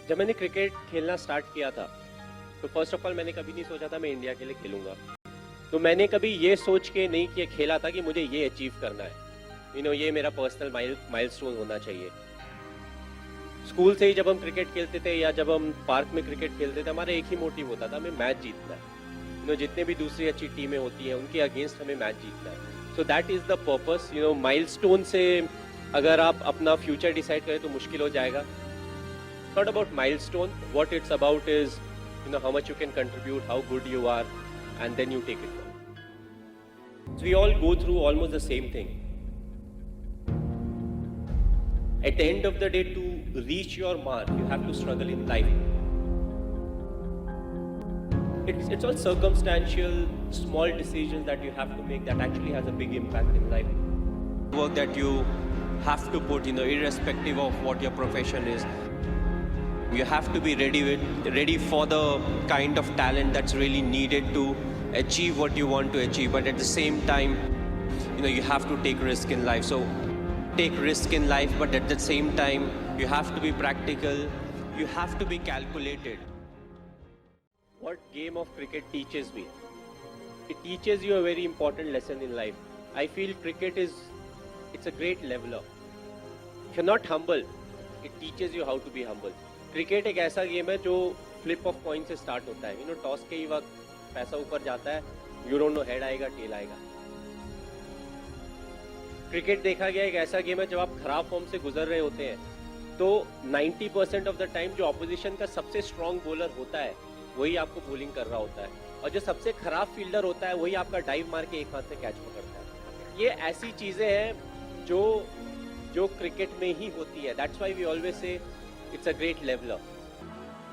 जब मैंने क्रिकेट खेलना स्टार्ट किया था तो फर्स्ट ऑफ ऑल मैंने कभी नहीं सोचा था मैं इंडिया के लिए खेलूंगा। तो मैंने कभी ये सोच के नहीं किया खेला था कि मुझे ये अचीव करना है, ये मेरा पर्सनल माइलस्टोन होना चाहिए। स्कूल से ही जब हम क्रिकेट खेलते थे या जब हम पार्क में क्रिकेट खेलते थे, हमारा एक ही मोटिव होता था, हमें मैच जीतना है। जितने भी दूसरी अच्छी टीमें होती हैं उनके अगेंस्ट हमें मैच जीतना है। So that is the purpose. Milestone से अगर आप अपना फ्यूचर डिसाइड करें तो मुश्किल हो जाएगा। Not about milestone. What it's about is, how much you can contribute, how good you are, and then you take it on. So we all go through almost the same thing. At the end of the day, to reach your mark, you have to struggle in life. It's all circumstantial, small decisions that you have to make that actually has a big impact in life. Work that you have to put, irrespective of what your profession is. You have to be ready for the kind of talent that's really needed to achieve what you want to achieve. But at the same time, you have to take risk in life. So take risk in life, but at the same time, you have to be practical. You have to be calculated. What game of cricket teaches me? It teaches you a very important lesson in life. I feel cricket it's a great leveler. If you're not humble, it teaches you how to be humble. Cricket एक ऐसा game है जो flip of coin से start होता है। Toss के ही वक्त पैसा ऊपर जाता है, यू डोंट नो हेड आएगा टेल आएगा। क्रिकेट देखा गया एक ऐसा गेम है जब आप खराब फॉर्म से गुजर रहे होते हैं तो 90% ऑफ द टाइम जो ऑपोजिशन का सबसे स्ट्रॉन्ग बॉलर होता है वही आपको बॉलिंग कर रहा होता है, और जो सबसे खराब फील्डर होता है वही आपका डाइव मार के एक हाथ से कैच पकड़ता है। ये ऐसी चीजें हैं जो क्रिकेट में ही होती है। That's why we always say it's a great leveler.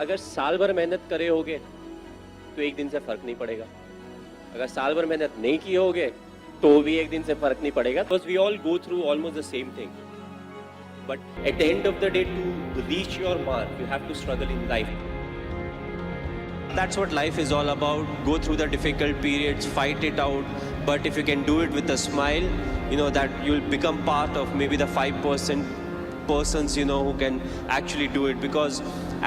अगर साल भर मेहनत करे होगे तो एक दिन से फर्क नहीं पड़ेगा, अगर साल भर मेहनत नहीं किए होगे तो भी एक दिन से फर्क नहीं पड़ेगा। Because we all go through almost the same thing, but at the end of the day to reach your mark you have to struggle in life. That's what life is all about. Go through the difficult periods, fight it out, but if you can do it with a smile, that you'll become part of maybe the 5% persons who can actually do it. Because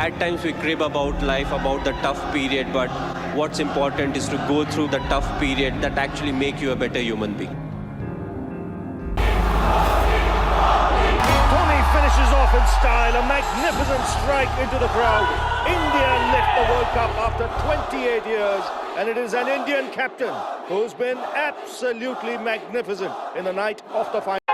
at times we crib about life, about the tough period, but what's important is to go through the tough period that actually make you a better human being. Dhoni finishes off in style, a magnificent strike into the crowd. India lift the World Cup after 28 years, and it is an Indian captain who's been absolutely magnificent in the night of the final.